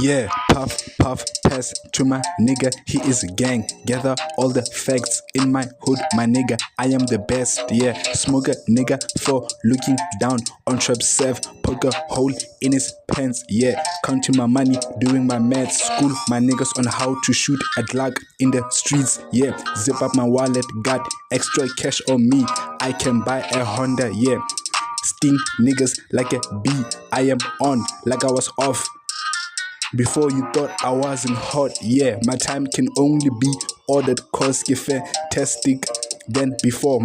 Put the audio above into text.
Yeah, puff, puff, pass to my nigga, he is a gang. Gather all the facts in my hood, my nigga, I am the best, yeah. Smoke a nigga for looking down on trap serve, poke a hole in his pants, yeah. Counting my money, doing my maths, school my niggas on how to shoot a Glock in the streets, yeah. Zip up my wallet, got extra cash on me, I can buy a Honda, yeah. Sting niggas like a bee, I am on like I was off. Before you thought I wasn't hot, yeah. My time can only be ordered cause fantastic than before.